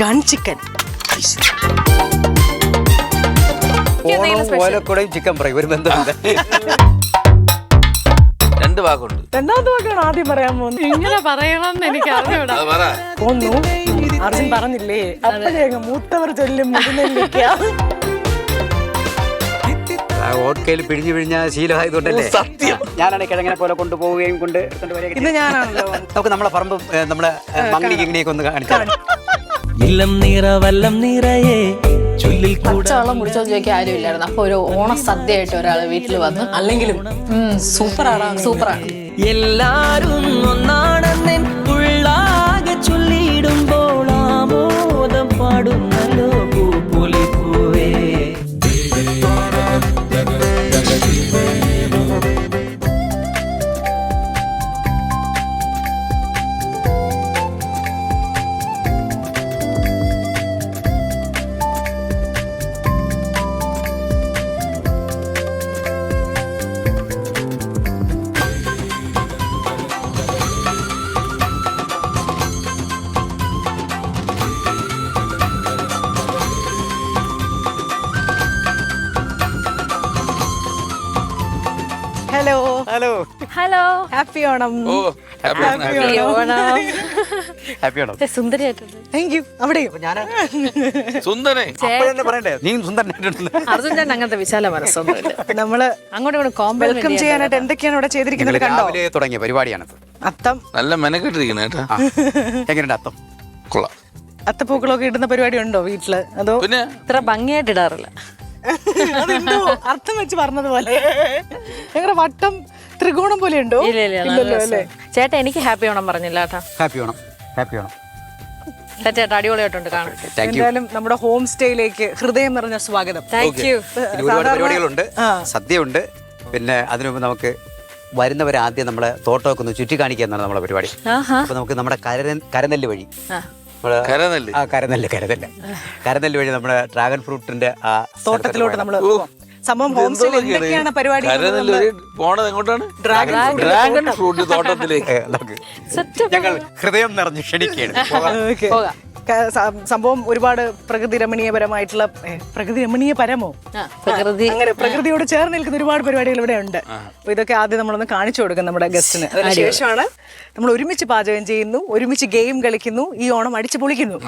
Gun chicken. ഓലക്കുടയും chicken fry ഒരു ബന്ധമില്ല. രണ്ട് വാക്കുണ്ട്. രണ്ടാമത്തെ വാക്കാണ് ആദ്യം പറയാൻ പോകുന്നത്. ഇങ്ങനെ പറയണമെന്ന് എനിക്ക് അറിഞ്ഞൂടാ. ഒന്നു അർജുൻ പറഞ്ഞില്ലേ, അപ്പോഴേക്കും മൂത്തവർ ചൊല്ലും മുതുനെല്ലിക്ക. ഓട്കയിൽ പിഴിഞ്ഞു പിഴിഞ്ഞ ശീലമായതുകൊണ്ടല്ലേ സത്യം. ഞാനാണ് കിഴങ്ങനെ പോലെ കൊണ്ടുപോവുകയും ഇന്ന് ഞാനാണല്ലോ. നമുക്ക് നമ്മളെ പറമ്പ് നമ്മുടെ മംഗളിക്ക് ഇങ്ങനെയൊക്കെ ഒന്ന് കാണിക്കാം. ഇല്ലം നീറ വല്ലം നീറയേ ചൊല്ലിൽ പച്ചവെള്ളം കുടിച്ചോ ചോദിക്കാൻ ആരും ഇല്ലായിരുന്നു. അപ്പൊ ഒരു ഓണസദ്യയായിട്ട് ഒരാള് വീട്ടിൽ വന്നു. അല്ലെങ്കിലും സൂപ്പറാണ്. എല്ലാരും ഒന്നാണെന്നൻ ഉള്ളാകെ ചൊല്ലിടുമ്പോൾ ആമോദം പാടുന്നല്ലോ പൂപ്പൊലി പൂവേ. Hello hello hello, happy Onam. Oh happy Onam. Happy ആണോ? സുന്ദരിയായിട്ടുണ്ട്. Thank you. അവിടെയും സുന്ദരേ. അപ്പോഴെന്നെ പറയണ്ടേ നീ സുന്ദരനായിട്ടുണ്ട്. അർജുൻ ചേട്ടൻ അങ്ങനത്തെ വിശാല മനസ്സൊന്നുമില്ല. നമ്മള് അങ്ങോട്ടും ഇങ്ങോട്ടും വെൽക്കം ചെയ്യാനായിട്ട് എന്തൊക്കെയാണ് ഇവിടെ ചെയ്തിരിക്കുന്നത് കണ്ടോ? രാവിലെ തുടങ്ങിയ പരിപാടിയാണ്. അത്തം, നല്ല മെനക്കെട്ടിരിക്കണ കേട്ടാ. എങ്ങനെയുണ്ട് അത്തം? കൊള്ളാം. അത്തപ്പൂക്കളൊക്കെ ഇടുന്ന പരിപാടി ഉണ്ടോ വീട്ടില്? അതോ പിന്നെ ഇത്ര ഭംഗിയായിട്ട് ഇടാറില്ല. അതെന്തോ അർത്ഥം വെച്ച് പറഞ്ഞതുപോലെ ഞങ്ങളുടെ വട്ടം ത്രികോണം പോലെ ഉണ്ടോ? ഇല്ലല്ലോ അല്ലേ? ചേട്ടാ എനിക്ക് ഹാപ്പി ഓണം പറഞ്ഞില്ല കേട്ടാ. ഹാപ്പി ഓണം. ഹാപ്പി ഓണം. ചേട്ടാ അടിപൊളിയായിട്ടുണ്ട് കാണാൻ. Thank you. എന്തായാലും നമ്മുടെ ഹോം സ്റ്റേയിലേക്ക് ഹൃദയം നിറഞ്ഞ സ്വാഗതം. Thank you. ഇനി ഒരുപാട് പരിപാടികളുണ്ട്. സദ്യ ഉണ്ട്. പിന്നെ അതിനുമുമ്പ് നമുക്ക് വരുന്നവരെ ആദ്യം നമ്മളെ തോട്ടമൊക്കെ ഒന്ന് ചുറ്റി കാണിക്കുക എന്നാണ് നമ്മളെ പരിപാടി. അപ്പൊ നമുക്ക് നമ്മുടെ കരനെല്ല് വഴി കരനെല്ല് കരനെല്ല് വഴി നമ്മുടെ ഡ്രാഗൺ ഫ്രൂട്ടിന്റെ ആ തോട്ടത്തിലോട്ട് നമ്മള് സംഭവം ഹോം സ്റ്റേയിൽ എന്തൊക്കെയാണ് പരിപാടി? കരനെല്ല് പോണത് എങ്ങോട്ടാണ്? ഡ്രാഗൺ ഫ്രൂട്ട് തോട്ടത്തിലേക്ക്. ഞങ്ങൾ ഹൃദയം നിറഞ്ഞ് ക്ഷണിക്കുകയാണ്. ഓക്കേ. സംഭവം ഒരുപാട് പ്രകൃതി രമണീയപരമായിട്ടുള്ള പ്രകൃതി രമണീയപരമോ അങ്ങനെ പ്രകൃതിയോട് ചേർന്ന് നിൽക്കുന്ന ഒരുപാട് പരിപാടികൾ ഇവിടെ ഉണ്ട്. അപ്പൊ ഇതൊക്കെ ആദ്യം നമ്മളൊന്ന് കാണിച്ചു കൊടുക്കും നമ്മുടെ ഗസ്റ്റിന്. അതിനുശേഷമാണ് നമ്മൾ ഒരുമിച്ച് പാചകം ചെയ്യുന്നു, ഒരുമിച്ച് ഗെയിം കളിക്കുന്നു, ഈ ഓണം അടിച്ചു പൊളിക്കുന്നു.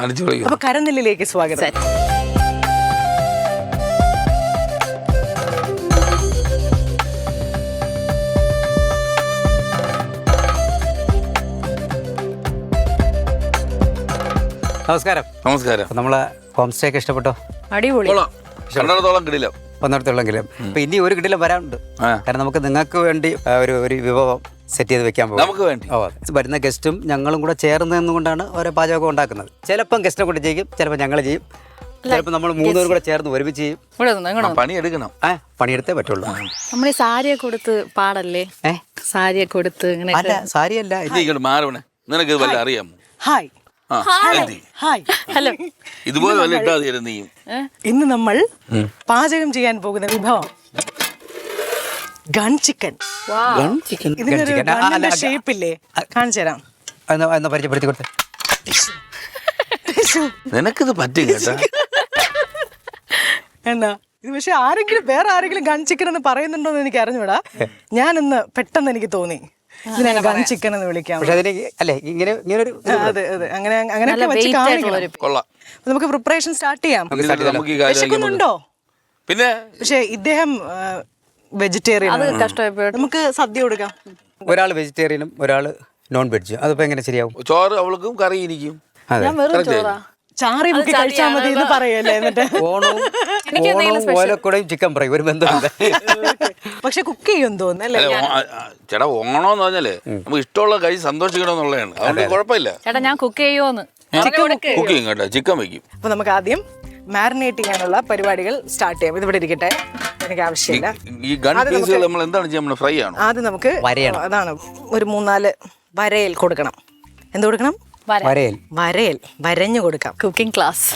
അപ്പൊ കരനെല്ലിലേക്ക് സ്വാഗതം. നമസ്കാരം. നമസ്കാരം. നമ്മളെ ഹോം സ്റ്റേ ഒക്കെ ഇഷ്ടപ്പെട്ടോ? അടിപൊളി. കണ്ണടത്തോളം കിടില ഒന്നിടത്തുള്ളെങ്കിലും ഇപ്പൊ ഇനി ഒരു കിടിലം വരാനുണ്ട്. കാരണം നമുക്ക് നിങ്ങൾക്ക് വേണ്ടി ഒരു വിഭവം സെറ്റ് ചെയ്ത് വെക്കാൻ പോകും. നമുക്ക് വേണ്ടി വരുന്ന ഗസ്റ്റും ഞങ്ങളും കൂടെ ചേർന്ന് നിന്നുകൊണ്ടാണ് ഓരോ പാചകം ഉണ്ടാക്കുന്നത്. ചിലപ്പം ഗസ്റ്റിനെ കൊണ്ട് ചെയ്യും, ചിലപ്പോൾ ഞങ്ങൾ ചെയ്യും, ചിലപ്പോൾ നമ്മൾ മൂന്നുപേരും കൂടെ ചേർന്ന് ഒരുമിച്ച് ചെയ്യും. പണിയെടുക്കണം. പണിയെടുത്തേ പറ്റുള്ളൂ. നമ്മൾ ഈ സാരിയൊക്കെ കൊടുത്ത് പാടല്ലേ? സാരിയൊക്കെ കൊടുത്ത് ഇങ്ങനെ അല്ല, സാരിയല്ല. ഇങ്ങോട്ട് മാറണേ. നിനക്ക് ഇത് വല്ല അറിയാമോ? ഹായ്. ഹായ്. ഹലോ. ഇതുപോലെ വല്ല ഇട്ടാ നീയും. ഇന്ന് നമ്മൾ പാചകം ചെയ്യാൻ പോകുന്ന വിഭവം ഗൺ ചിക്കൻ. ഇതിനൊരു ഗണ്ണിന്റെ ഷേപ്പ് ഇല്ലേ? കാണിച്ചു തരാം. എന്നാ പരിചയപ്പെടുത്തി കൊടുത്തേ. നിനക്കിത് പറ്റും കേട്ടാ. എന്നാ ഇത് പക്ഷെ വേറെ ആരെങ്കിലും ഗൺ ചിക്കൻ എന്ന് പറയുന്നുണ്ടോ എന്ന് എനിക്ക് അറിഞ്ഞൂടാ. ഞാൻ ഇന്ന് പെട്ടെന്ന് എനിക്ക് തോന്നി ഇതിനെ ഗൺ ചിക്കൻ എന്ന് വിളിക്കാം. അങ്ങനെ വെച്ച് കാണിക്കണം. കൊള്ളാം. നമുക്ക് പ്രിപ്പറേഷൻ സ്റ്റാർട്ട് ചെയ്യാം. വിശക്കുന്നുണ്ടോ? പിന്നെ പക്ഷെ ഇദ്ദേഹം വെജിറ്റേറിയൻ. നമുക്ക് സദ്യ കൊടുക്കാം. ഒരാൾ വെജിറ്റേറിയനും ഒരാള് നോൺ വെജ്. അതിപ്പോ എങ്ങനെ ശരിയാവും? ചോറ് അവൾക്കും കറി ഇരിക്കും. ഞാൻ വെറും ചോറാ. ചാറി മുക്കി കഴിച്ചാൽ മതി എന്ന് പറയല്ലേ? എന്നിട്ട് ഓണവും ഓലക്കുടയും ചിക്കൻ ഫ്രൈ ഒരു ബന്ധമില്ല. പക്ഷെ കുക്ക് ചെയ്യും തോന്നുന്നല്ലേ? ചേട്ടാ ഓണോന്ന് പറഞ്ഞാലേ നമുക്ക് ഇഷ്ടമുള്ള കഴിച്ച് സന്തോഷിക്കണമെന്നുള്ളതാണ്. അതുകൊണ്ട് കുഴപ്പമില്ല. ചേട്ടാ ഞാൻ കുക്ക് ചെയ്യുമോന്ന്? കുക്ക് ചെയ്യും കേട്ടോ, ചിക്കൻ വെക്കും. അപ്പൊ നമുക്ക് ആദ്യം മാരിനേറ്റ് ചെയ്യാനുള്ള പരിപാടികൾ സ്റ്റാർട്ട് ചെയ്യാം. ഇതിവിടെ ഇരിക്കട്ടെ, എനിക്ക് ആവശ്യമില്ല. ഈ ഗൺ പീസുകൾ നമ്മൾ എന്താണ് ചെയ്യുക? ഫ്രൈ ആണോ? ആദ്യം നമുക്ക് അതാണ് ഒരു 3-4 വരയിൽ കൊടുക്കണം. എന്ത് കൊടുക്കണം? വരഞ്ഞു കൊടുക്കാം. Cooking class.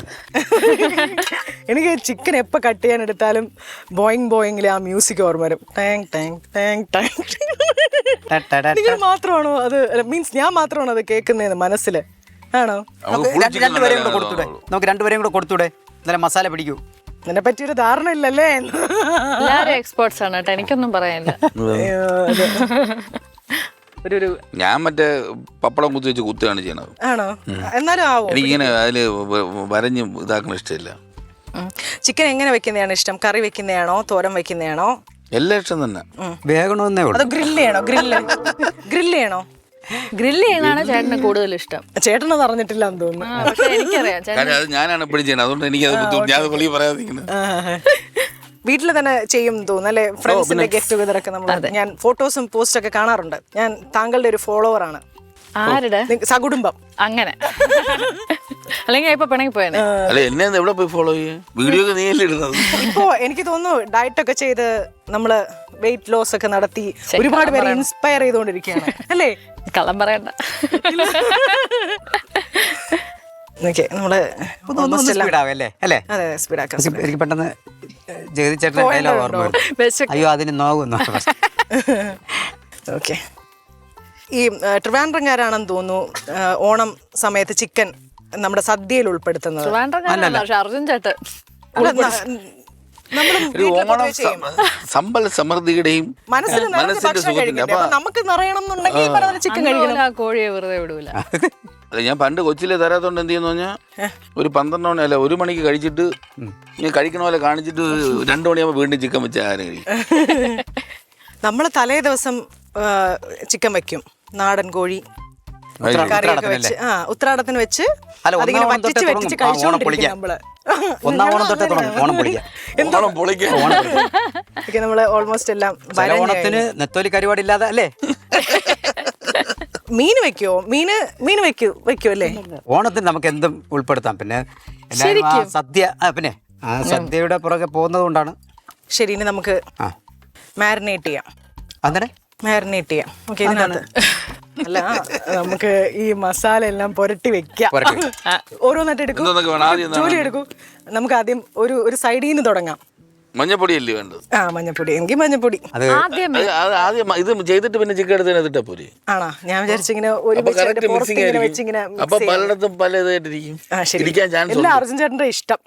എനിക്ക് ചിക്കൻ എപ്പോൾ കട്ട് ചെയ്യാൻ എടുത്താലും ബോയിങ്ങിലെ ആ മ്യൂസിക് ഓർമ്മ വരും. Tongue tongue tongue tongue. നിങ്ങൾ മാത്രമാണോ അത്? മീൻസ് ഞാൻ മാത്രമാണോ അത് കേൾക്കുന്നതെന്ന് മനസ്സിൽ? ആണോ? നമുക്ക് രണ്ടുപേരെയും കൂടെ കൊടുത്തൂടെ? നമുക്ക് രണ്ടുപേരെയും കൂടെ കൊടുത്തൂടെ? എന്നാലും മസാല പിടിക്കൂ. ഇതിനെ പറ്റിയൊരു ധാരണ ഇല്ലല്ലേ? എല്ലാരും എക്സ്പേർട്സ് ആണ് കേട്ടോ, എനിക്കൊന്നും പറയാനില്ല. ഒരു ഞാൻ മറ്റേ പപ്പടം കുത്തി വെച്ച് കുത്തുകയാണ് ചെയ്യണത്. ആണോ? എന്നാലും ആവോ? എനിക്കിങ്ങനെ അതില് വരഞ്ഞ് ഇതാക്കണ ഇഷ്ടമില്ല. ചിക്കൻ എങ്ങനെ വെക്കുന്നതാണ് ഇഷ്ടം? കറി വെക്കുന്നതാണോ തോരൻ വെക്കുന്നതാണോ? എല്ലാ ഇഷ്ടം തന്നെ. വേഗണമെന്നേ ഉള്ളൂ. അത് ഗ്രില്ല് ചെയ്യണോ? ഗ്രില്ല് ചെയ്യണോ? ഗ്രില്ല് ചെയ്യുന്നതാണ് ചേട്ടന് കൂടുതൽ ഇഷ്ടം. ചേട്ടനത് അറിഞ്ഞിട്ടില്ല എന്ന് തോന്നുന്നു. പക്ഷെ എനിക്കറിയാം ചേട്ടൻ കാരണം അത് ഞാനാണ് എപ്പോഴും ചെയ്യണത്, അതുകൊണ്ട് എനിക്കത് ബുദ്ധിമുട്ട്. ഞാൻ വെളി പറയാതിരിക്കുന്നത്. വീട്ടിൽ തന്നെ ചെയ്യും തോന്നുന്നു അല്ലെ? ഫ്രണ്ട്സിന്റെ ഗെറ്റ് ടുഗദർ ഒക്കെ നമ്മൾ, ഞാൻ ഫോട്ടോസും പോസ്റ്റ് ഒക്കെ കാണാറുണ്ട്. ഞാൻ താങ്കളുടെ ഒരു ഫോളോവർ ആണ്. ആരുടെ? സകുടുംബം. അങ്ങനെ അല്ലെങ്കിൽ ഇപ്പൊ പിണങ്ങി പോയനെ. അല്ല എന്നെ എവിടെ പോയി ഫോളോ ചെയ്യേ? വീഡിയോ ഒക്കെ നീയല്ലേ ഇടുന്നത്? ഇപ്പോ എനിക്ക് തോന്നുന്നു ഡയറ്റ് ഒക്കെ ചെയ്ത് നമ്മള് വെയിറ്റ് ലോസ് ഒക്കെ നടത്തി ഒരുപാട് പേര് ഇൻസ്പയർ ചെയ്തുകൊണ്ടിരിക്കുകയാണ് അല്ലേ? കള്ളം പറയണ്ട. നമ്മള് സ്പീഡാവല്ലേ അല്ലേ? അതെ സ്പീഡാക്കാം. എനിക്ക് പെട്ടെന്ന് ജഗതി ചേട്ടൻ്റെ ഡയലോഗ് ഓർമ്മ വരും. അയ്യോ അതിന് നോക്കുന്നു. ഓക്കെ. ഈ ട്രിവാൻഡ്രംകാരാണെന്ന് തോന്നുന്നു ഓണം സമയത്ത് ചിക്കൻ നമ്മുടെ സദ്യയിൽ ഉൾപ്പെടുത്തുന്നത്. അർജുൻ ചേട്ടൻ ഒരു ഓണം സമ്പൽ സമൃദ്ധിയുടെയും മനസ്സിന്റെ സുഖത്തിന്റെ. നമുക്ക് നിറയണം എന്നുണ്ടെങ്കിൽ ചിക്കൻ കഴിക്കണം. കോഴിയെ വെറുതെ വിടൂല. അല്ല ഞാൻ പണ്ട് കൊച്ചിലെ തരാത്തോണ്ട് എന്ത് ചെയ്യുന്ന പറഞ്ഞാൽ ഒരു 12 മണി അല്ല 1 മണിക്ക് കഴിച്ചിട്ട് ഞാൻ കഴിക്കണ പോലെ കാണിച്ചിട്ട് 2 മണിയാകുമ്പോൾ വീണ്ടും ചിക്കൻ വെച്ച് ആരും കഴിക്കും. നമ്മൾ തലേ ദിവസം ചിക്കൻ വെക്കും, നാടൻ കോഴി കറിയൊക്കെ വെച്ച്. ഉത്രാടത്തിന് വെച്ച് അതിങ്ങനെ വറ്റിച്ച് വറ്റിച്ച് കഴിച്ചോണ്ടിരിക്കും നമ്മള്. നമ്മള് ഓൾമോസ്റ്റ് എല്ലാം. ഓണത്തിന് നെത്തോലി കരുവാടില്ലാതെ അല്ലേ? മീൻ വെക്കുവോ? മീൻ വെക്കൂ അല്ലേ? ഓണത്തിന് നമുക്ക് എന്തും ഉൾപ്പെടുത്താം. പിന്നെ എല്ലാവരും ആ സദ്യ, പിന്നെ ആ സദ്യയുടെ പുറകെ പോകുന്നത് കൊണ്ടാണ്. ശരി, ഇനി നമുക്ക് മാരിനേറ്റ് ചെയ്യാം. അങ്ങനെ മാരിനേറ്റ് ചെയ്യാം. ഓക്കെ, ഇതിനകത്ത് അല്ല നമുക്ക് ഈ മസാല എല്ലാം പുരട്ടി വെക്കാം. ഓരോന്നായിട്ട് എടുക്കും, ജോലി എടുക്കൂ. നമുക്ക് ആദ്യം ഒരു സൈഡിൽ നിന്ന് തുടങ്ങാം. മഞ്ഞപ്പൊടി അല്ലേ വേണ്ടത്? മഞ്ഞപ്പൊടി. എങ്കിൽ മഞ്ഞപ്പൊടി ആദ്യം ഇത് ചെയ്തിട്ട് പിന്നെ ചിക്കൻ എടുത്ത് ഇതിട്ടാ പോരെ? ആണോ? ഞാൻ വിചാരിച്ചിങ്ങനെ പലയിടത്തും പല ഇതായിട്ടിരിക്കും. എല്ലാ അർജുൻ ചേട്ടന്റെ ഇഷ്ടം.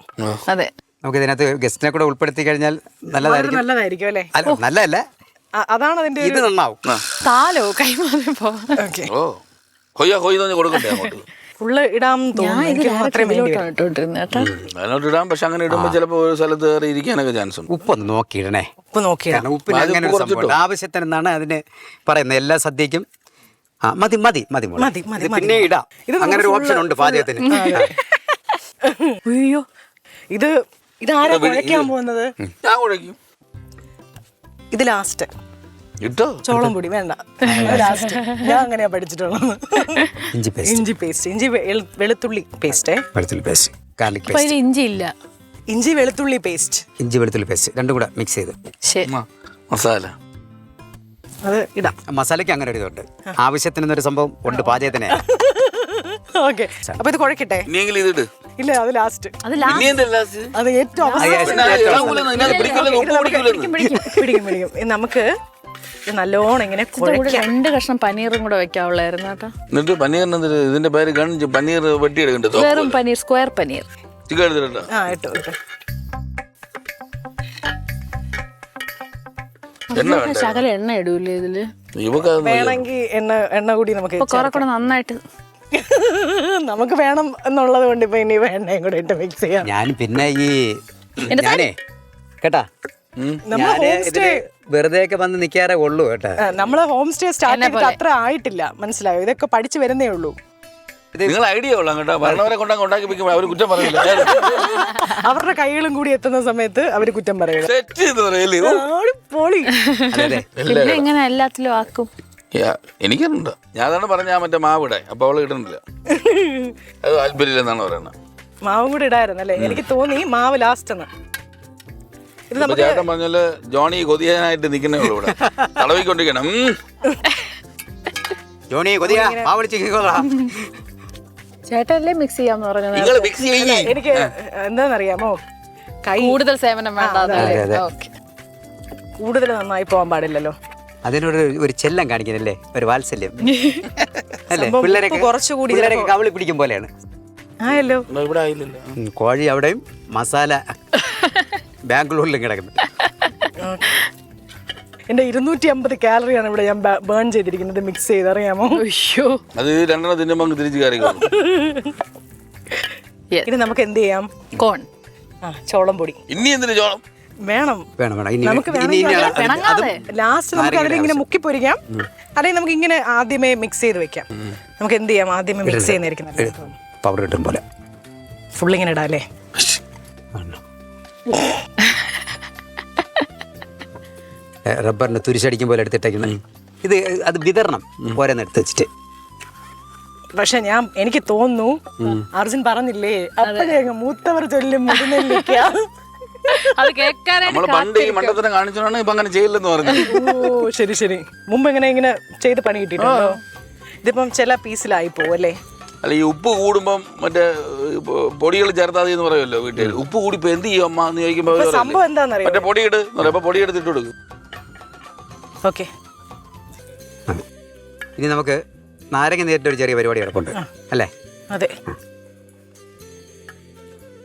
അതെ, നമുക്ക് ഇതിനകത്ത് ഗസ്റ്റിനെ കൂടെ ഉൾപ്പെടുത്തി കഴിഞ്ഞാൽ നല്ലതായിരിക്കും അല്ലേ? നല്ലതല്ല, അതാണ് അതിന്റെ ഇത് നന്നാവും. കാലോ കൈമാറിപ്പോ കൊടുക്കണ്ടേ അങ്ങോട്ട്? ഫുള്ള് ഇടാൻ ഇടാം. പക്ഷെ അങ്ങനെ ഇടുമ്പോ ചിലപ്പോ ഒരു സ്ഥലത്ത് കയറി ഇരിക്കാനൊക്കെ ചാൻസ് ഉണ്ട്. ഉപ്പൊന്ന് നോക്കിയിടണേ. ഉപ്പ് നോക്കിയിടാം. ഉപ്പിന് അങ്ങനെ ഒരു സംഭവം ആവശ്യത്തിനെന്നാണ് അതിന് പറയുന്നത്. എല്ലാ സദ്യക്കും മതി മതി മതി മതി പിന്നെ ഇടാം. അങ്ങനെ ഒരു ഓപ്ഷൻ ഉണ്ട് പാചകത്തിന്. അയ്യോ, ഇതാരാ കുഴയ്ക്കാൻ പോകുന്നത്? ഞാൻ കുഴയ്ക്കും. ഇത് ലാസ്റ്റ് ഇട്ടോ? ചോളം പൊടി വേണ്ട, ലാസ്റ്റ്. ഞാൻ അങ്ങനെയാ പഠിച്ചിട്ടുള്ളത്. ഇഞ്ചി പേസ്റ്റ്, വെളുത്തുള്ളി പേസ്റ്റ്, ഗാർലിക് പേസ്റ്റ്. ഇഞ്ചി ഇല്ല, ഇഞ്ചി വെളുത്തുള്ളി പേസ്റ്റ് രണ്ടും കൂടെ മിക്സ് ചെയ്ത് മസാല അത് ഇടാം. മസാലയ്ക്ക് അങ്ങനെ ഒരു ഇതുണ്ട്. ആവശ്യത്തിനൊരു സംഭവം ഉണ്ട് പാചകത്തിന്. ഓക്കെ, അപ്പൊ ഇത് കുഴക്കട്ടെ? ഇതിട്ട് ഇല്ല, അത് ലാസ്റ്റ്. അത് ഏറ്റവും പിടിക്കും. നമുക്ക് നല്ലോണം ഇങ്ങനെ 2 കഷ്ണം പനീറും കൂടെ വെക്കാവുള്ളായിരുന്നു കേട്ടോ. എന്നിട്ട് പനീറിന് ഇതിന്റെ പേര് പനീർ വെട്ടിയെടുക്കണ്ടേ? വെറും പനീർ, സ്ക്വയർ പനീർ. ചിക്കൻ എടുത്തിട്ടോ? ശകല എണ്ണ ഇടൂലേ ഇതില്? വേണമെങ്കിൽ എണ്ണ കൂടി നമുക്ക് കുറെ കൂടെ നന്നായിട്ട് നമുക്ക് വേണം എന്നുള്ളത് കൊണ്ട് ഇപ്പൊ ഇനി എണ്ണയും കൂടെ ഇട്ട് മിക്സ് ചെയ്യാം. ഞാൻ പിന്നെ ഞാനേ കേട്ടാ, വെറുതെ ഒക്കെ വന്ന് നിക്കാറേ ഉള്ളൂ കേട്ടാ. നമ്മള് ഹോം സ്റ്റേ സ്റ്റാർട്ട് ചെയ്തിട്ട് അത്ര ആയിട്ടില്ല, മനസ്സിലായോ? ഇതൊക്കെ പഠിച്ചു വരുന്നേ ഉള്ളൂ. നിങ്ങൾ ഐഡിയ കൊള്ളാം കേട്ടോ. ഭരണവരെ കൊണ്ടാക്കി വെക്കുമ്പോൾ അവർ കുറ്റം പറയില്ല. അവരുടെ കൈകളും കൂടി എത്തുന്ന സമയത്ത് അവര് കുറ്റം പറയില്ല. പിന്നെ എങ്ങനെ എല്ലാത്തിലും ആക്കും? എനിക്കുണ്ട്. ഞാൻ അതാണ് പറഞ്ഞ മറ്റേ മാവിടെ, അപ്പൊ അവള് ഇടുന്നില്ല. അത് താല്പര്യമില്ലെന്നാണ് പറയുന്നത്. മാവും കൂടെ ഇടായിരുന്നല്ലേ? എനിക്ക് തോന്നി മാവ് ലാസ്റ്റ് എന്ന്. ചേട്ടൻ പറഞ്ഞാല് ജോണി കൊതിയാനായിട്ട് നിൽക്കുന്നേ ഉള്ളൂ ഇവിടെ, തടവിക്കൊണ്ടിരിക്കണം. ജോണി കൊതിയാ ചേട്ടല്ലേ മിക്സ് ചെയ്യാന്ന് പറഞ്ഞത്. എനിക്ക് എന്താന്നറിയാമോ, കൈ കൂടുതൽ സേവനം വേണ്ട, കൂടുതൽ നന്നായി പോകാൻ പാടില്ലല്ലോ. അതിനോട് ഒരു ചെല്ലം കാണിക്കുന്നല്ലേ, ഒരു വാത്സല്യം അല്ലേ? സംഭവം പിള്ളേരൊക്കെ ഉപ്പ് കുറച്ചുകൂടി പിള്ളേരൊക്കെ കവിളി പിടിക്കും പോലെയാണ്. ആയല്ലോ. ഇവിടെ ആയില്ലല്ലോ. കോഴി അവിടെയും മസാല ബാംഗ്ലൂരിലും കിടക്കുന്നു. എന്റെ 250 കാലറിയാണ് ഇവിടെ ഞാൻ ബേൺ ചെയ്തിരിക്കുന്നത്, മിക്സ് ചെയ്ത്, അറിയാമോ? അയ്യോ. അത് 2 തിന്നുമ്പോ തിരിച്ച് കയറി കാണും. ഇനി നമുക്ക് എന്ത് ചെയ്യാം? കോൺ. ചോളം പൊടി ഇനി എന്തിനു ചോളം വേണം. വേണം വേണം. ഇനി നമുക്ക് ഇനി പിണങ്ങാതെ. ലാസ്റ്റ് നമുക്ക് അതിലിങ്ങനെ മുക്കി പൊരിക്കാം, അല്ലെങ്കിൽ നമുക്ക് ഇങ്ങനെ ആദ്യമേ മിക്സ് ചെയ്ത് വെക്കാം. നമുക്ക് എന്ത് ചെയ്യാം? ആദ്യമേ മിക്സ് ചെയ്യുന്നതായിരിക്കും പൗഡർ കിട്ടും പോലെ ഫുൾ ഇങ്ങനെ ഇടാം അല്ലേ? റബ്ബറിന് തുരിശടിക്കും പോലെ എടുത്തിട്ടേക്കുന്നത് ഇത്. അത് വിതരണം ഓരോന്ന് എടുത്ത് വെച്ചിട്ട്. പക്ഷെ എനിക്ക് തോന്നുന്നു അർജുൻ പറഞ്ഞില്ലേ, അപ്പഴേ അങ്ങ് മൂത്തവർ ചൊല്ലും മുതിർന്നില്ല. അത് കേൾക്കാനായിട്ട് നമ്മള് പണ്ട് ഈ മണ്ടത്തരം കാണിച്ചോണ്ടാണ് ഇപ്പൊ അങ്ങനെ ചെയ്യില്ലെന്ന് പറഞ്ഞു. ഓ ശരി ശരി. മുമ്പ് ഇങ്ങനെ ചെയ്ത് പണി കിട്ടിയിട്ടുണ്ടോ? ഇതിപ്പം ചില പീസിലായി പോവല്ലേ? അല്ല, ഈ ഉപ്പ് കൂടുമ്പം മറ്റേ പൊടികൾ ചേർത്താതെ എന്ന് പറയുമല്ലോ വീട്ടിൽ. ഉപ്പ് കൂടിപ്പോ എന്ത് ചെയ്യും അമ്മ എന്ന് ചോദിക്കുമ്പോ സംഭവം എന്താണെന്നറിയോ? മറ്റേ പൊടിയിട് എന്ന് പറയുമ്പോ പൊടിയെടുത്തിട്ട് കൊടുക്കും. ഓക്കെ. ഇനി നമുക്ക് നാരങ്ങ നേരിട്ട് ഒരു ചെറിയ പരിപാടി കിടപ്പുണ്ട് അല്ലേ? അതെ.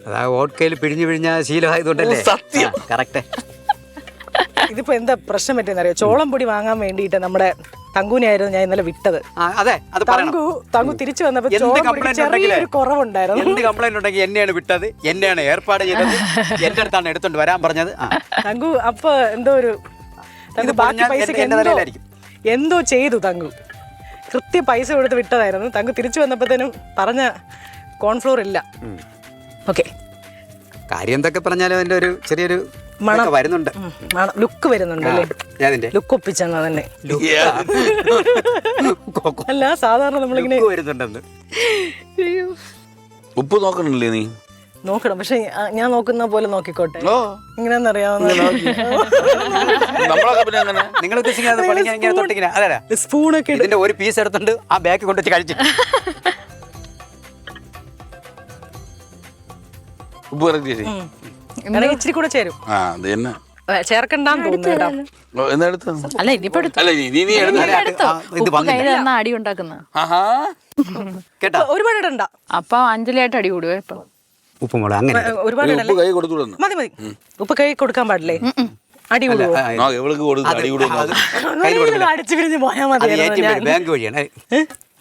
അതാ ഓട്കയിൽ പിഴിഞ്ഞ ശീലമായതുകൊണ്ടല്ലേ? സത്യം. കറക്റ്റ്. ഇതിപ്പോ എന്താ പ്രശ്നം പറ്റിയെന്നറിയോ? ചോളം പൊടി വാങ്ങാൻ വേണ്ടിയിട്ട് നമ്മുടെ തങ്കുവിനെയായിരുന്നു ഞാൻ ഇന്നലെ വിട്ടത്. അതെ, അത് പറയണം. തങ്കു തിരിച്ചു വന്നപ്പോ എന്ത് ചോളം പൊടിക്ക് കംപ്ലൈന്റ് ഉണ്ടെങ്കിലും ചെറിയൊരു കുറവുണ്ടായിരുന്നു. എന്ത് കംപ്ലൈന്റ് ഉണ്ടെങ്കിൽ എന്നെയാണ് വിട്ടത്, എന്നെയാണ് ഏർപ്പാട് ചെയ്തത്, എന്റെ അടുത്താണ് എടുത്തോണ്ട് വരാൻ പറഞ്ഞത്. തങ്കു അപ്പൊ എന്തോ ഒരു ബാക്കി പൈസ എന്തോ ചെയ്തു. തങ്കു കൃത്യം പൈസ കൊടുത്ത് വിട്ടതായിരുന്നു. തങ്കു തിരിച്ചു വന്നപ്പോഴത്തേനും പറഞ്ഞ കോൺഫ്ലോർ ഇല്ല. ഓക്കെ. കാര്യം എന്തൊക്കെ പറഞ്ഞാലും അതിന്റെ ഒരു ചെറിയൊരു മണം വരുന്നുണ്ട്, ലുക്ക് വരുന്നുണ്ട് അല്ലേ? ലുക്ക് ഒപ്പിച്ചെന്നാ തന്നെ. അല്ല, സാധാരണ നമ്മളിങ്ങനെ വരുന്നുണ്ടെന്ന്. ഉപ്പ് നോക്കണില്ലേ നീ? നോക്കണം, പക്ഷെ ഞാൻ നോക്കുന്ന പോലെ നോക്കിക്കോട്ടെ. ഇങ്ങനെന്നറിയാവുന്ന നിങ്ങൾ ഉദ്ദേശിക്കുന്നത് സ്പൂണൊക്കെ ഇതിന്റെ ഒരു പീസ് എടുത്തോണ്ട് ആ ബാഗ് കൊണ്ടുവച്ച് കഴിച്ചു. ഉപ്പ് കറക്റ്റ് ശരി. ഇച്ചിരി കൂടെ ചേരും. ചേർക്കണ്ടെന്ന് തോന്നുന്നു. അല്ല ഇനിയിപ്പോ അടി ഉണ്ടാക്കുന്ന കേട്ടോ? ഒരുപാട് ഇടണ്ട. അപ്പൊ അഞ്ജലിയായിട്ട് അടി കൂടുവേ. ഇപ്പൊ ഉപ്പുമുളക് അങ്ങനെ ഒരുപാട് ഉപ്പ് കൈ കൊടുത്തു. മതി മതി. ഉപ്പ് കൈ കൊടുക്കാൻ പാടില്ലേ? അടി കൂടുവോ? അടിച്ചു പിരിഞ്ഞ് പോയാൽ മതി. ബാങ്ക് വഴിയാണ്,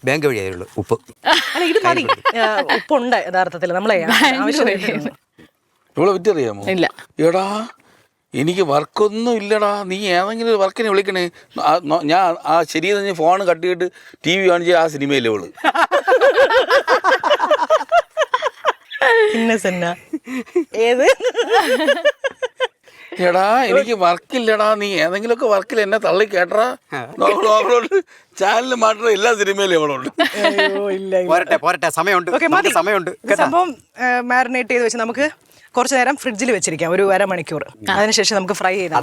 ബാങ്ക് വഴിയായുള്ളൂ ഉപ്പ്. അല്ല, ഇത് മതി. ഉപ്പുണ്ട് യഥാർത്ഥത്തിൽ നമ്മളെ ആവശ്യമായിട്ട്. ഇവളെ വിറ്ററിയാമോ? ഇല്ല. എടാ, എനിക്ക് വർക്കൊന്നും ഇല്ലടാ, നീ ഏതെങ്കിലും ഒരു വർക്കിനെ വിളിക്കണേ. ഞാൻ ആ ശരി തന്നെ ഫോൺ കട്ട് ചെയ്തിട്ട് TV കാണിച്ച ആ സിനിമയിലെ ഇവള്. ഏത്? എടാ, എനിക്ക് വർക്കില്ലടാ, നീ ഏതെങ്കിലുമൊക്കെ വർക്കിൽ എന്നെ തള്ളി കേട്ടറാ. ചാനലിൽ മാത്രം എല്ലാ സിനിമയിലും ഇവളുണ്ട്. പോരട്ടെ, സമയമുണ്ട്. സംഭവം മാരിനേറ്റ് ചെയ്ത് വെച്ച് നമുക്ക് കുറച്ചു നേരം ഫ്രിഡ്ജിൽ വെച്ചിരിക്കാം, ഒരു അരമണിക്കൂർ. അതിനുശേഷം നമുക്ക് ഫ്രൈ ചെയ്ത്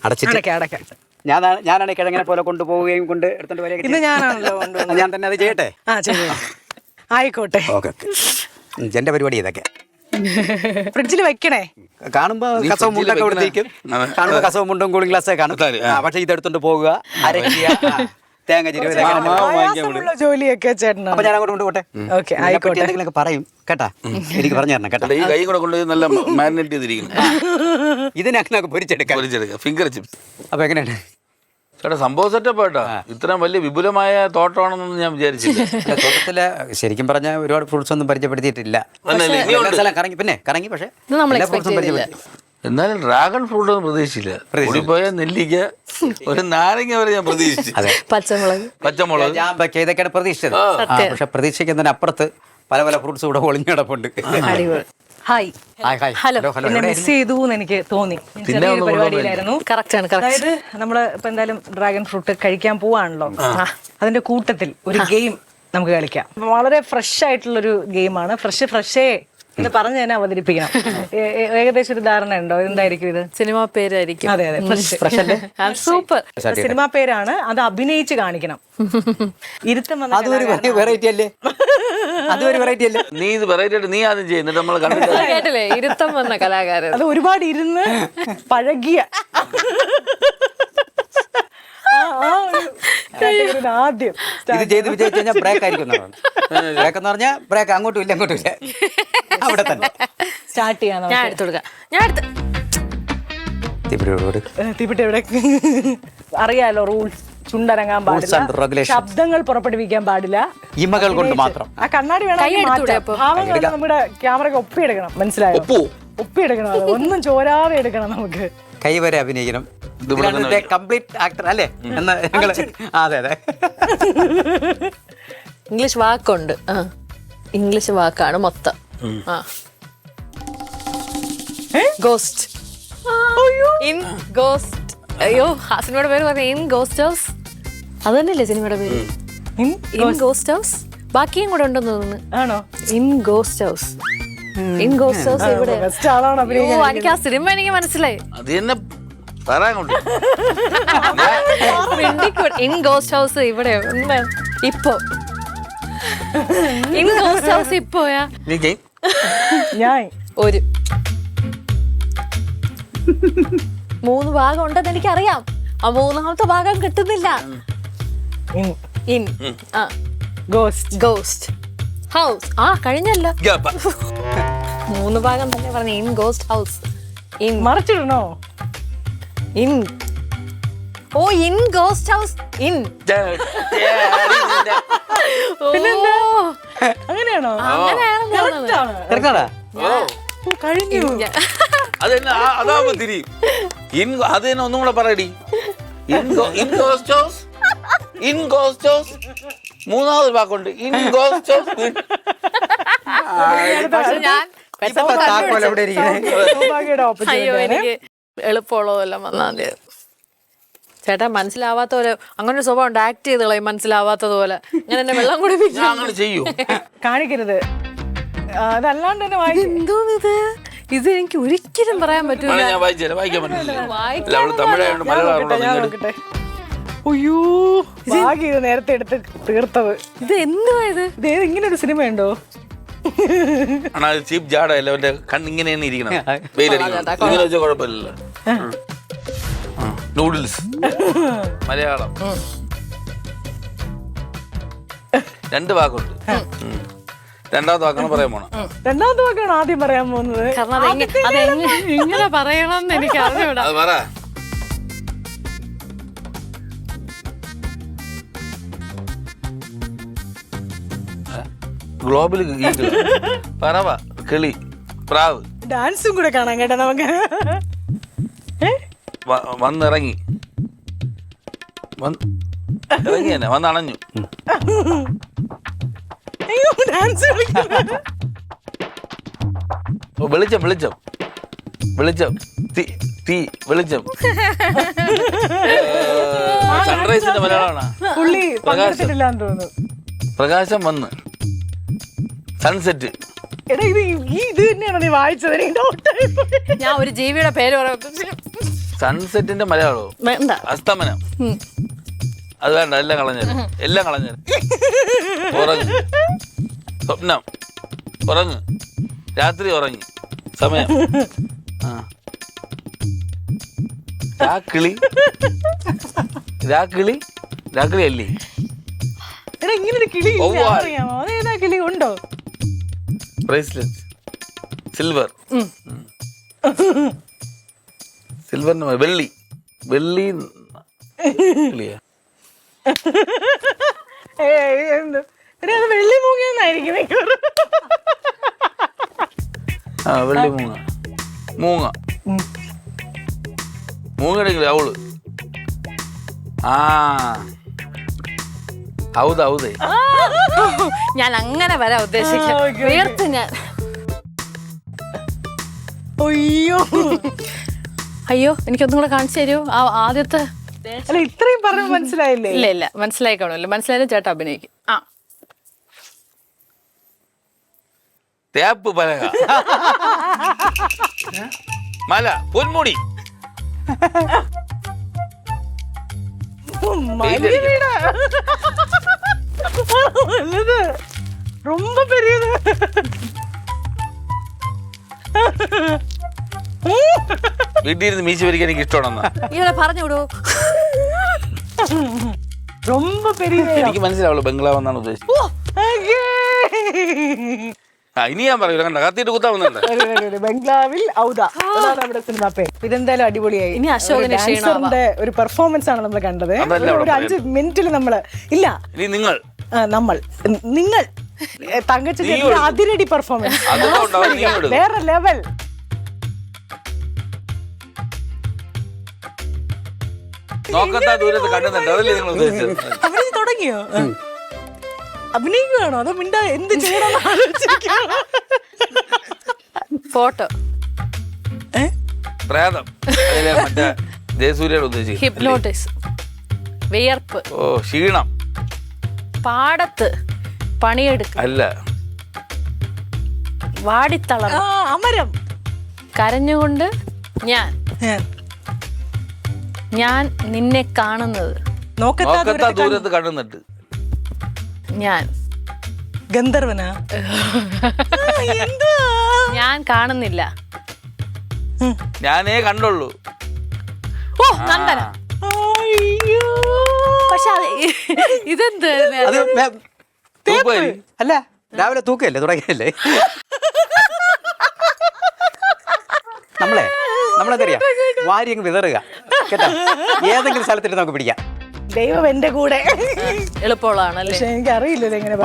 അടയ്ക്കാം. ഞാനാണ് കിഴങ്ങനെ പോലെ കൊണ്ടുപോവുകയും കൊണ്ട് എടുത്തോണ്ട് വരിക. ഇന്ന് ഞാനാണല്ലോ കൊണ്ടുവന്നത്. ഞാൻ തന്നെ അത് ചെയ്യട്ടെ? ആയിക്കോട്ടെ. ഓക്കെ. എന്റെ പരിപാടി ഇതൊക്കെ ഫ്രിഡ്ജിൽ വെക്കണേ. കാണുമ്പോ കസവും മുണ്ടൊക്കെ കൊടുത്തിരിക്കും, കാണുമ്പോ കസവും മുണ്ടും കൂളിംഗ് ഗ്ലാസ് കാണും. പക്ഷെ ഇതെടുത്തോണ്ട് പോകുക, അരയ്ക്കുക, തേങ്ങ ചിരുവ ജോലിയൊക്കെ ചേട്ടനാ. അപ്പൊ ഞാൻ അങ്ങോട്ട് കൊണ്ടുപോട്ടെ. ഓക്കെ, ആയിക്കോട്ടെ. എന്തെങ്കിലുമൊക്കെ പറയും കേട്ടാ, എനിക്ക് പറഞ്ഞു തരണം കേട്ടോ. ഈ കൈ കൂടെ കൊണ്ട് നല്ല മാരിനേറ്റ് ചെയ്തിരിക്കുന്നു. ഇതിനൊക്കെ പൊരിച്ചെടുക്കാം, ഫിംഗർ ചിപ്സ്. അപ്പൊ എങ്ങനെയാണ് ചേട്ടാ? സംഭവം സെറ്റപ്പ് കേട്ടോ. ഇത്രയും വലിയ വിപുലമായ തോട്ടമാണെന്നൊന്നും ഞാൻ വിചാരിച്ചില്ല. തോട്ടത്തില് ശരിക്കും പറഞ്ഞാൽ ഒരുപാട് ഫ്രൂട്ട്സ് ഒന്നും പരിചയപ്പെടുത്തിയിട്ടില്ല. കറങ്ങി പക്ഷേ എന്നാലും ഡ്രാഗൺ ഫ്രൂട്ട് ഒന്നും പ്രതീക്ഷിച്ചില്ല. പോയ നെല്ലിക്ക, ഒരു നാരങ്ങ വരെ ഞാൻ പ്രതീക്ഷിച്ചു. പച്ചമുളക്, ജാമ്പക്ക, ഇതൊക്കെയാണ് പ്രതീക്ഷിച്ചത്. പക്ഷെ പ്രതീക്ഷിക്കുന്നതിന് അപ്പുറത്ത് പല പല ഫ്രൂട്ട്സ് ഇവിടെ ഒളിഞ്ഞു കിടപ്പുണ്ട്. ഹായ്. ഹലോ. എന്നെ മിസ് ചെയ്തു എന്ന് എനിക്ക് തോന്നി. ചെറിയൊരു പരിപാടിയിലായിരുന്നു. അതായത് നമ്മള് ഇപ്പൊ എന്തായാലും ഡ്രാഗൺ ഫ്രൂട്ട് കഴിക്കാൻ പോവാണല്ലോ, അതിന്റെ കൂട്ടത്തിൽ ഒരു ഗെയിം നമുക്ക് കളിക്കാം. വളരെ ഫ്രഷ് ആയിട്ടുള്ളൊരു ഗെയിമാണ്. ഫ്രഷേ എന്ന് പറഞ്ഞ് തന്നെ അവതരിപ്പിക്കണം. ഏകദേശം ഒരു ധാരണ ഉണ്ടോ എന്തായിരിക്കും ഇത്? സിനിമ പേരായിരിക്കും. അതെ, സൂപ്പർ സിനിമ പേരാണ്. അത് അഭിനയിച്ച് കാണിക്കണം. ഇരുത്തം അതൊരു വെറൈറ്റി അല്ലേ? നീ ഇത് വെറൈറ്റി ആയിട്ട് നീ ആദ്യം ചെയ്യുന്നിട്ട് നമ്മൾ കേട്ടില്ലേ? ഇരുത്തം വന്ന കലാകാരൻ. അത് ഒരുപാട് ഇരുന്ന് പഴകിയ കാറ്റഗറിയിൽ ആദ്യം ഇത് ചെയ്ത് വിജയിച്ചു കഴിഞ്ഞാൽ ബ്രേക്ക് ആയിരിക്കും ബ്രേക്ക് എന്ന് പറഞ്ഞാൽ ബ്രേക്ക് അങ്ങോട്ടും ഇല്ല ഇങ്ങോട്ടും ഇല്ല അവിടെ തന്നെ സ്റ്റാർട്ട് ചെയ്യാൻ ഞാൻ എടുത്തു കൊടുക്കാം. ഞാൻ എടുത്ത് തീപ്പെട്ടി എവിടെ അറിയാലോ റൂൾസ്. ചുണ്ടനങ്ങാൻ Rules and പാടില്ല, regulations. ശബ്ദങ്ങൾ പുറപ്പെടുവിക്കാൻ പാടില്ല, ഇമകൾ കൊണ്ട് മാത്രം. ആ കണ്ണാടി വേണമെങ്കിൽ മാറ്റാം. ഭാവങ്ങൾ നമ്മുടെ ക്യാമറയ്ക്ക് ഒപ്പിയെടുക്കണം, മനസ്സിലായോ? ഒപ്പിയെടുക്കണം, അത് ഒന്നും ചോരാതെ എടുക്കണം നമുക്ക്. കൈവരെ അഭിനയിക്കണം. കംപ്ലീറ്റ് ആക്ടർ അല്ലേ എന്ന് ഞങ്ങള് അതെ അതെ. ഇംഗ്ലീഷ് വാക്കുണ്ട്. ഇംഗ്ലീഷ് വാക്കാണ് മൊത്തം. ഗോസ്റ്റ്. In ghost. അയ്യോ, സിനിമയുടെ പേര് പറഞ്ഞ ഇൻ ഗോസ്റ്റ് ഹൗസ്. അത് തന്നെയല്ലേ സിനിമയുടെ പേര്? In ghost house. ബാക്കിയും കൂടെ ഉണ്ടെന്ന് തോന്നുന്നു. ആണോ? In ghost house. In ghost house എവിടെ? എനിക്ക് ആ സിനിമ എനിക്ക് മനസ്സിലായി. അത് തന്നെ പറയാൻ ഇൻ ഗോസ്റ്റ് ഹൗസ് ഇവിടെ ഇപ്പൊ. ഇൻ ഗോസ്റ്റ് ഹൗസ് ഇപ്പോയാ ഞാൻ ഒരു 3 ഭാഗം ഉണ്ടെന്ന് എനിക്കറിയാം. ആ 3ാമത്തെ ഭാഗം കിട്ടുന്നില്ല. In ghost house. കഴിഞ്ഞല്ലോ. 3 ഭാഗം തന്നെ പറഞ്ഞു. In ghost house. ഇൻ മറച്ചിടണോ? In in ghost house. In അങ്ങനെയാണോ? കഴിഞ്ഞു. അതെന്നെ അതാവുമ്പോ തിരിയും. അത് തന്നെ ഒന്നും കൂടെ പറയടി. In ghost house. In ghost house. 3ാമത് വാക്കുണ്ട്. In ghost house. ഞാൻ സൗഭാഗ്യയുടെ opposite അയ്യോ, ആണ്. എനിക്ക് എളുപ്പമുള്ളതെല്ലാം വന്നാൽ മതി. ചേട്ടാ, മനസ്സിലാവാത്ത പോലെ അങ്ങനെ ഒരു സ്വഭാവം ഉണ്ട്. ആക്ട് ചെയ്ത് കളയും മനസ്സിലാവാത്തത് പോലെ. ഞാൻ എന്നെ വെള്ളം കുടിപ്പിക്കും. അങ്ങനെ ചെയ്യൂ. കാണിക്കരുത്. അതല്ലാണ്ട് തന്നെ വായിക്കും. എന്തോന്നിത്? ഇത് എനിക്ക് ഒരിക്കലും പറയാൻ പറ്റൂല. ഞാൻ വായിക്കാൻ പറ്റില്ല. അവള് തമിഴായോണ്ട് മലയാളം. അയ്യോ, ഭാഗ്യം ഇത് നേരത്തെ എടുത്ത് തീർത്തത്. ഇത് എന്തുവാ ഇത്? ഇത് ഇങ്ങനെ ഒരു സിനിമയുണ്ടോ? ചീപ്പ് ജാടല്ല, അവന്റെ കണ്ണിങ്ങനെ തന്നെ ഇരിക്കണം. വെയിലടിക്കണം. ഇങ്ങനെ വെച്ചാൽ കുഴപ്പമില്ലല്ലോ. നൂഡിൽസ് മലയാളം 2 വാക്കുണ്ട്. 2ാമത്തെ വാക്കാണ് പറയാൻ പോണം. 2ാമത്തെ വാക്കാണ് ആദ്യം പറയാൻ പോകുന്നത്. എങ്ങനെ പറയണമെന്ന് എനിക്ക് അറിഞ്ഞൂടാ. അത് പറ. ഗ്ലോബൽ പറവ, കിളി, പ്രാവ്. ഡാൻസും കൂടെ കാണാൻ കേട്ടോ നമുക്ക്. വന്നിറങ്ങി. ഇറങ്ങി തന്നെ വന്നണഞ്ഞു. വെളിച്ചം വെളിച്ചം വെളിച്ചം. തീ വെളിച്ചം. സൺറൈസിന്റെ മലയാളമാണ്. പ്രകാശം വന്ന്. സൺസെറ്റ്. ഇത് തന്നെയാണോ നീ വായിച്ചത്? ഞാൻ ഒരു ജീവിയുടെ പേര് പറയാം. സൺസെറ്റിന്റെ മലയാളവും വേണ്ട. അസ്തമനം. അത് വേണ്ട, എല്ലാം കളഞ്ഞത്. എല്ലാം കളഞ്ഞത്. ഉറങ്ങ്. സ്വപ്നം. ഉറങ്ങ്. രാത്രി ഉറങ്ങി. സമയം. രാക്കിളി. രാക്കിളി. രാക്കിളി അല്ലേ? ഇങ്ങനൊരു കിളി അറിയാമോ? അതേതാ കിളി ഉണ്ടോ? ബ്രേസ്ലെറ്റ്. സിൽവർ. സിൽവറിന് വെള്ളി. വെള്ളി വെള്ളി മൂങ്ങന്നായിരിക്കും. വെള്ളി മൂങ്ങ. മൂങ്ങ. മൂങ്ങയുടെ അവള്. ഔതേ. ഞാൻ അങ്ങനെ വരാൻ ഉദ്ദേശിക്കും. ഞാൻ അയ്യോ, എനിക്കൊന്നും കൂടെ കാണിച്ചു തരൂ. ആദ്യത്തെ അല്ല, ഇത്രയും പറഞ്ഞു മനസ്സിലായില്ലേ? ഇല്ല മനസ്സിലായിക്കോണല്ലോ. മനസ്സിലായാലും ചേട്ടാ അഭിനയിക്കും. തേപ്പ് പലക. മല. പൊന്മുടി. ரொம்ப பெரியது. വീട്ടിലിരുന്ന് മീശ വരിക്കാൻ എനിക്ക് ഇഷ്ടമാണെന്നാ. ഇവരെ പറഞ്ഞു വിടൂ. ரொம்ப பெரிய இடம். എനിക്ക് മനസ്സിലാവുള്ളൂ ബംഗ്ലാവ് എന്നാണ് ഉദ്ദേശിച്ചത്. ஓ, okay. ഇനി ഞാൻ പറയൂല, കണ്ട കത്തിയിട്ട് കുത്താൻ വന്നിട്ടുണ്ട്. ബംഗ്ലാവിൽ ഔദ അതാണ് നമ്മുടെ സിനിമ പേര്. ഇതെന്തായാലും അടിപൊളിയായി. ഇനി അശോകന് ഡാൻസറിന്റെ ഒരു പെർഫോമൻസ് ആണ് നമ്മൾ കണ്ടത്. ഒരു 5 മിനിറ്റിൽ നമ്മള് ഇല്ല ഇനി നിങ്ങൾ നിങ്ങൾ തങ്കച്ചി അതിരടി പെർഫോമൻസ് വേറെ ലെവൽ. നോക്കത്താ ദൂരത്ത് കണ്ടുന്നുണ്ട്, അതല്ലേ നിങ്ങൾ ഉദ്ദേശിച്ചത്? അഭിനയിച്ച് തുടങ്ങിയോ? അഭിനയിക്കുകയാണോ അതോ മിണ്ടാ എന്ത് ചെയ്യണമെന്ന് ആലോചിക്കുകയാണോ? ഫോട്ടോ, പ്രേതം, അതിലെ മറ്റേ ജയസൂര്യയുടെ ഉദ്ദേശിച്ചത്. ഹിപ്നോട്ടിസ്, വിയർപ്പ്, ഓ ക്ഷീണം പാടത്ത് പണിയെടുക്കുക, അല്ല വാടിത്തളർ, അമരം, കരഞ്ഞുകൊണ്ട് ഞാൻ ഞാൻ നിന്നെ കാണുന്നത്, നോക്കത്താ ദൂരത്ത് കണ്ടുന്നിട്ട് ഞാൻ ഗന്ധർവനാ ഞാൻ കാണുന്നില്ല, ഞാനേ കണ്ടുള്ളൂ. ഓ നന്ദന. പക്ഷെ ഇതെന്ത് അത് തൂക്കുവരി. അല്ല രാവിലെ തൂക്കല്ലേ തുടങ്ങിയല്ലേ. നമ്മളെന്തറിയാം വാരി അങ്ങ് വിതറുക കേട്ടോ, ഏതെങ്കിലും സ്ഥലത്തിട്ട് നമുക്ക് പിടിക്കാം. ദൈവം എന്റെ കൂടെ. എളുപ്പമുള്ളതാണല്ലേ. പക്ഷെ എനിക്ക് അറിയില്ലല്ലോ എങ്ങനെ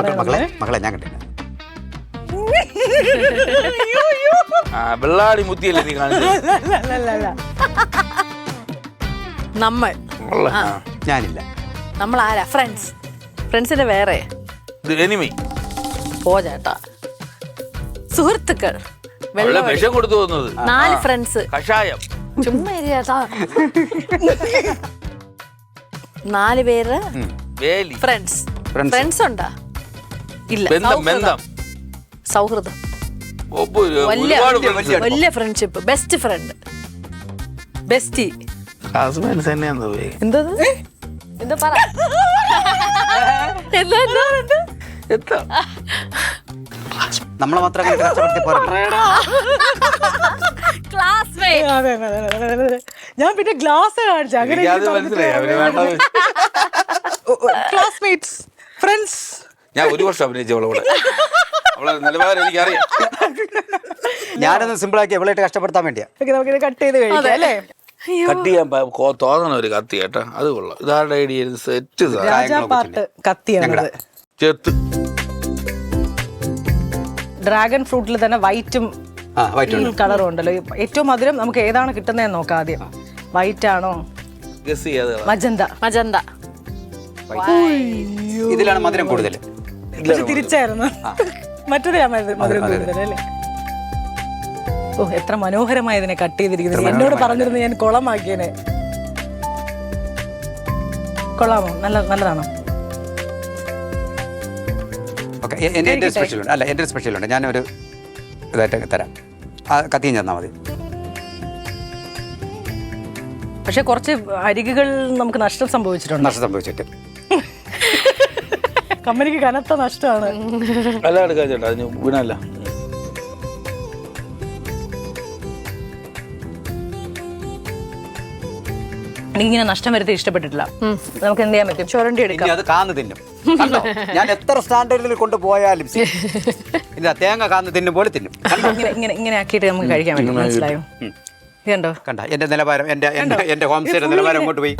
മകളെ ഞാൻ കണ്ടില്ല. വെള്ളാടി മുത്തിയല്ലേ നീ കാണിച്ചത്? നമ്മൾ ഞാനില്ല. നമ്മൾ ആരാ? ഫ്രണ്ട്സിന്റെ വേറെ എനിമി പോ ചേട്ടാ. സുഹൃത്തുക്കൾ, വിഷം കൊടുത്തു തോന്നുന്നത്. 4 ഫ്രണ്ട്സ്, കഷായം, ചുമ്മാ ചേട്ടാ. 4 പേര് വേലി, ഫ്രണ്ട്സ് ഉണ്ടാ? ഇല്ല. ബന്ധം, സൗഹൃദം, ഒരുപാട് friends. വലിയ friendship, best friend, bestie. Classmates തന്നെയാന്ന് പോയി. എന്താ പറ? എത്താ നമ്മളെ മാത്രം അങ്ങനെ കഷ്ടപ്പെടുത്തി പോരട്ടെ. ഞാൻ പിന്നെ ഗ്ലാസ് കാണിച്ചു അങ്ങനെ എനിക്കത് മനസ്സിലായി, അവര് വേണ്ടത്. Classmates, friends. ഞാൻ 1 വർഷം അഭിനയിച്ചു അവളെ കൂടെ. അവളെ നിലവാരം എനിക്കറിയാം. ഞാനൊന്ന് സിമ്പിളാക്കി അവളായിട്ട് കഷ്ടപ്പെടുത്താൻ വേണ്ടിയാ. നമുക്കിത് കട്ട് ചെയ്ത് കഴിക്കാം അല്ലേ? കട്ട് ചെയ്യാൻ തോന്നണ ഒരു കത്തി കേട്ടാ, അത് കൊള്ളാം. ഇതാരുടെ ഐഡിയ? സെറ്റ് രാജാപാട്ട് കത്തിയാണ്. ചെത്ത് ഡ്രാഗൺ ഫ്രൂട്ടിൽ തന്നെ വൈറ്റും കളറും ഉണ്ടല്ലോ. ഏറ്റവും മധുരം നമുക്ക് ഏതാണ് കിട്ടുന്നതെന്ന് നോക്കാം ആദ്യം. വൈറ്റ് ആണോ ഗസ് ചെയ്യാതെ? മജന്ത. ഇതിലാണ് മധുരം കൂടുതൽ. പക്ഷെ തിരിച്ചായിരുന്നു മറ്റൊരു മധുരം കൂടുതൽ അല്ലേ? ഓ എത്ര മനോഹരമായി ഇതിനെ കട്ട് ചെയ്തിരിക്കുന്നത്. എന്നോട് പറഞ്ഞിരുന്നു ഞാൻ കുളമാക്കിയനെ. കൊള്ളാമോ? നല്ലതാണോ? ഓക്കെ, എൻ്റെ സ്പെഷ്യൽ ഉണ്ട്. അല്ല, എൻ്റെ സ്പെഷ്യൽ ഉണ്ട്. ഞാനൊരു ഇതായിട്ട് തരാം. ആ കത്തിയും ചെന്നാൽ മതി. പക്ഷെ കുറച്ച് അരികുകൾ നമുക്ക് നഷ്ടം സംഭവിച്ചിട്ട് കമ്പനിക്ക് കനത്ത നഷ്ടമാണ്. അല്ല എടുക്കാൻ ചേട്ടാ, അതിന് വീണല്ല. എനിക്കിങ്ങനെ നഷ്ടം വരുത്തി ഇഷ്ടപ്പെട്ടിട്ടില്ല. നമുക്ക് എന്ത് ചെയ്യാൻ പറ്റും? ചുരണ്ടി എടുക്കാം. അത് കാന്ന് തിന്നും. ഞാൻ എത്ര സ്റ്റാൻഡേർഡിൽ കൊണ്ടുപോയാലും തേങ്ങ കാന്ന് തിന്നും പോലെ തിന്നും. ഇങ്ങനെ ആക്കിയിട്ട് നമുക്ക് കഴിക്കാൻ പറ്റും. മനസ്സിലായോ? ഇതുണ്ടോ? കണ്ട എന്റെ നിലവാരം, എന്റെ ഹോം സ്റ്റേയുടെ നിലവാരം അങ്ങോട്ട് പോയി.